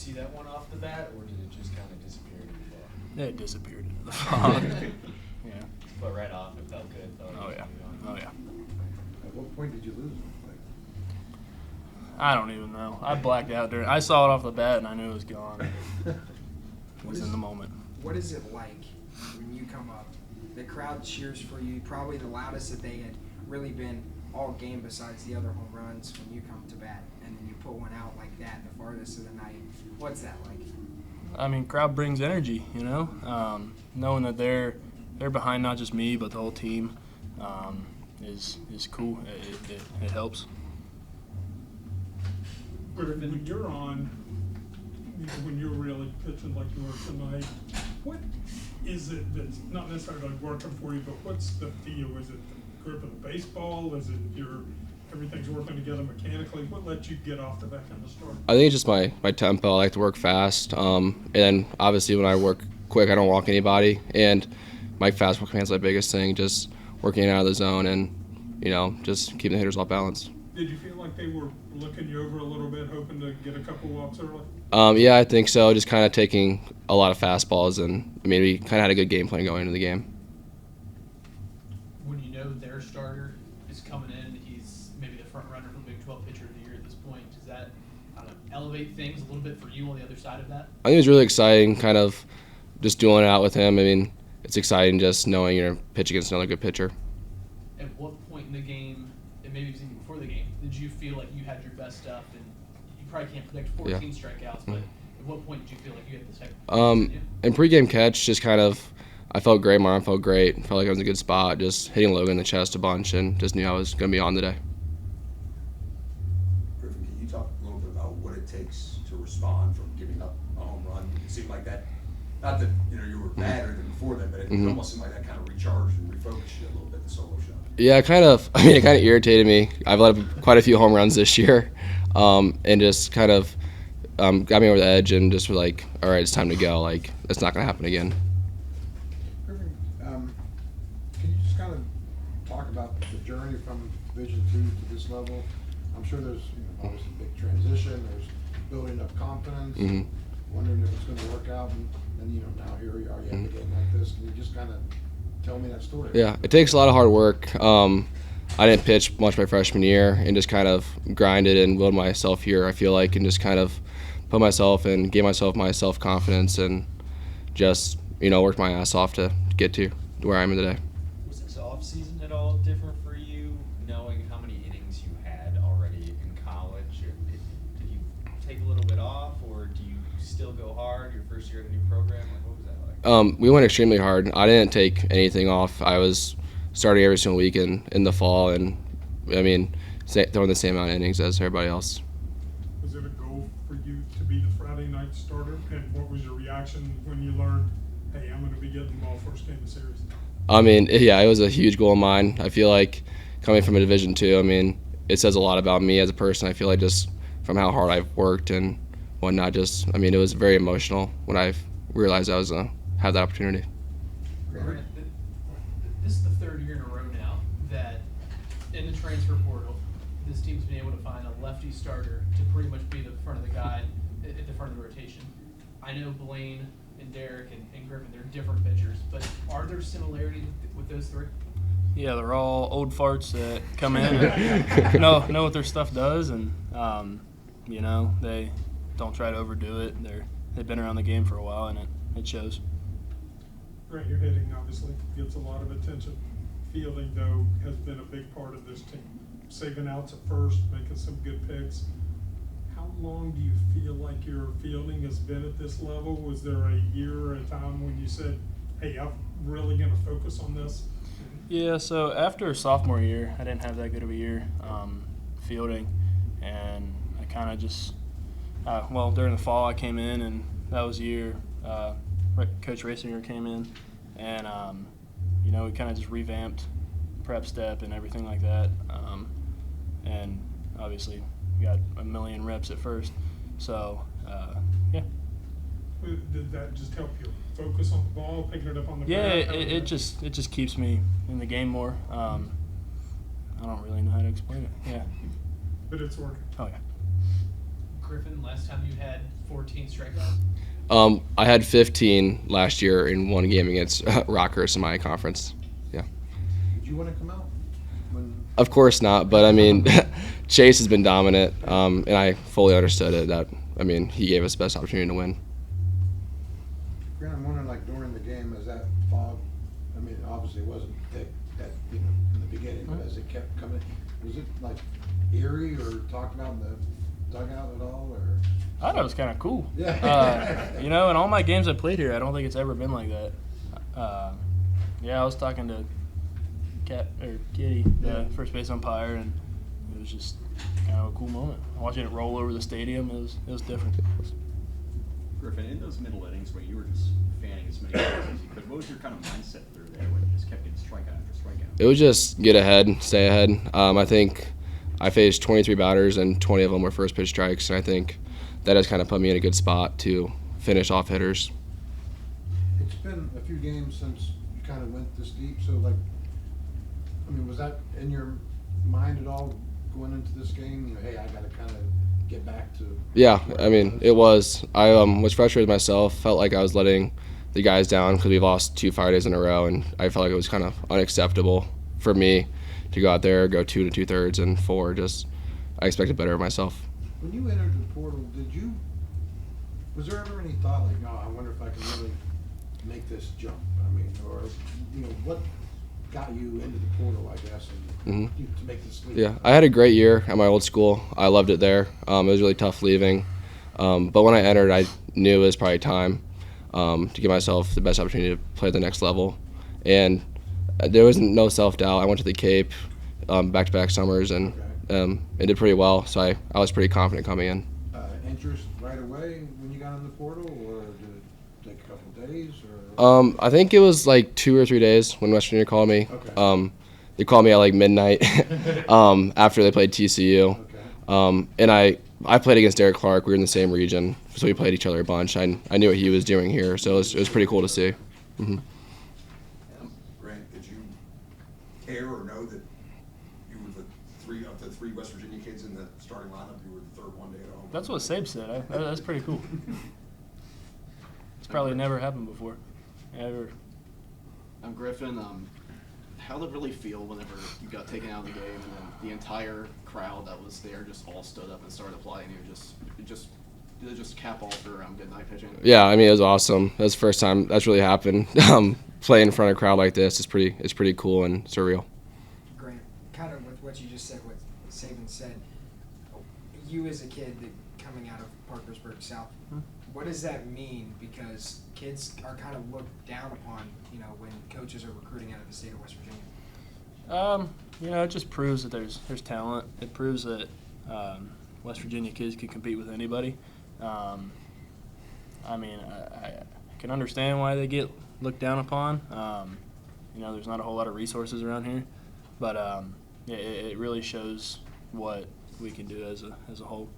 see that one off the bat, or did it just kind of disappear into the fog? It disappeared into the fog. Yeah. But right off, it felt good. Oh, yeah. Oh, yeah. At what point did you lose it? I don't even know. I blacked out during. I saw it off the bat and I knew it was gone. It was in the moment. What is it like when you come up? The crowd cheers for you, probably the loudest that they had really been all game besides the other home runs when you come to bat, and then you put one out like that, the farthest of the night. What's that like? I mean, crowd brings energy, you know. Knowing that they're behind not just me but the whole team is cool. It helps. When you're on, when you're really pitching like you were tonight, what is it that's not necessarily working for you, but what's the feel? Is it the grip of the baseball? Is it everything's working together mechanically? What lets you get off to that kind of start? I think it's just my tempo. I like to work fast. And obviously when I work quick, I don't walk anybody. And my fastball command's my biggest thing, just working out of the zone and, you know, just keeping the hitters off balance. Did you feel like they were looking you over a little bit, hoping to get a couple walks early? Yeah, I think so. Just kind of taking a lot of fastballs, and I mean, we kind of had a good game plan going into the game. When you know their starter is coming in, he's maybe the front runner for Big 12 Pitcher of the Year at this point. Does that elevate things a little bit for you on the other side of that? I think it was really exciting, kind of just dueling it out with him. I mean, it's exciting just knowing you're pitch against another good pitcher. At what point in the game, and maybe it was even before the game, did you feel like you had your best stuff? And you probably can't predict 14 strikeouts, but at what point did you feel like you had the second? In pregame catch, just kind of, I felt great. My arm felt great. Felt like I was in a good spot. Just hitting Logan in the chest a bunch, and just knew I was going to be on today. Griffin, can you talk a little bit about what it takes to respond from giving up a home run? It seemed like that. Not that you were badder than before then, but it almost seemed like that kind of recharged and refocused you a little bit. The solo shot. Yeah, it kind of irritated me. I've let up quite a few home runs this year, and just kind of got me over the edge and just was like, all right, it's time to go. Like, it's not going to happen again. Griffin, can you just kind of talk about the journey from Division II to this level? I'm sure there's obviously a big transition. There's building up confidence. Wondering if it's going to work out, and then now here we are, you have a game like this. Can you just kind of tell me that story? Yeah, it takes a lot of hard work. I didn't pitch much my freshman year and just kind of grinded and willed myself here, I feel like, and just kind of put myself and gave myself my self-confidence and just, worked my ass off to get to where I am today. Was this off-season at all different for you, knowing how many innings you had already in college? Or did you take a little bit off, or do you still go hard your first year at a new program? Like, what was that like? We went extremely hard. I didn't take anything off. I was starting every single week in the fall, and I mean, throwing the same amount of innings as everybody else. Was it a goal for you to be the Friday night starter? And what was your reaction when you learned, hey, I'm going to be getting the ball first game of the series? I mean, yeah, it was a huge goal of mine. I feel like coming from a Division II, I mean, it says a lot about me as a person. I feel like just from how hard I've worked and whatnot, it was very emotional when I realized I was going to have that opportunity. This is the third year in a row now that in the transfer portal, this team's been able to find a lefty starter to pretty much be the front of the guy at the front of the rotation. I know Blaine and Derek and Griffin, they're different pitchers, but are there similarities with those three? Yeah, they're all old farts that come in and know what their stuff does, and they don't try to overdo it. They've been around the game for a while, and it shows. Grant, your hitting obviously gets a lot of attention. Fielding, though, has been a big part of this team. Saving outs at first, making some good picks. How long do you feel like your fielding has been at this level? Was there a year or a time when you said, hey, I'm really going to focus on this? Yeah, so after sophomore year, I didn't have that good of a year fielding, and I kind of just during the fall I came in, and that was the year Coach Racing came in, and we kind of just revamped prep step and everything like that, and obviously got a million reps at first, so yeah. Did that just help you focus on the ball, picking it up on the yeah, bat? it just keeps me in the game more. I don't really know how to explain it. Yeah. But it's working. Oh yeah. Griffin, last time you had 14 strikeouts? I had 15 last year in one game against Rockers in my conference. Yeah. Did you want to come out? Of course not, but I mean, Chase has been dominant, and I fully understood it. That he gave us the best opportunity to win. Grant, I'm wondering, like, during the game, as that fog, obviously it wasn't thick in the beginning, but as it kept coming, was it like eerie or talked about in the dugout at all, or? I thought it was kind of cool. Yeah. In all my games I played here, I don't think it's ever been like that. I was talking to Kitty, the first base umpire, and it was just kind of a cool moment. Watching it roll over the stadium, it was different. Griffin, in those middle innings where you were just fanning as many balls as you could, what was your kind of mindset through there when you just kept getting strikeout after strikeout? It was just get ahead, stay ahead. I think I faced 23 batters, and 20 of them were first pitch strikes, and I think that has kind of put me in a good spot to finish off hitters. It's been a few games since you kind of went this deep, so was that in your mind at all going into this game? Hey, I got to kind of get back to. Yeah, it was. I was frustrated with myself. Felt like I was letting the guys down because we lost 2 Fridays in a row, and I felt like it was kind of unacceptable for me to go out there, go 2 2/3 and 4. I expected better of myself. When you entered the portal, was there ever any thought like, oh, I wonder if I can really make this jump? Or what got you into the portal, I guess, and to make this leap? Yeah, I had a great year at my old school. I loved it there. It was really tough leaving. But when I entered, I knew it was probably time to give myself the best opportunity to play at the next level. And there was no self-doubt. I went to the Cape back-to-back summers, and it did pretty well. So I was pretty confident coming in. Interest right away when you got in the portal, or did it take a couple of days? Or? I think it was like 2 or 3 days when West Virginia called me. Okay. They called me at like midnight after they played TCU. Okay. And I played against Derek Clark. We were in the same region, so we played each other a bunch. I knew what he was doing here, so it was pretty cool to see. Mm-hmm. Grant, did you care or know that you were of the three West Virginia kids in the starting lineup, you were the third one to get home? That's what Sabe said. That's pretty cool. It's probably never happened before, ever. I'm Griffin. How did it really feel whenever you got taken out of the game and then the entire crowd that was there just all stood up and started applauding you? Did it just cap off your good night pitching? Yeah, it was awesome. That's the first time that's really happened. Playing in front of a crowd like this is pretty cool and surreal. Grant, kind of with what you just said, what Saban said, you as a kid coming out of Parkersburg South, what does that mean? Because kids are kind of looked down upon, when coaches are recruiting out of the state of West Virginia. It just proves that there's talent. It proves that West Virginia kids can compete with anybody. I can understand why they get looked down upon. There's not a whole lot of resources around here, but it really shows what we can do as a whole.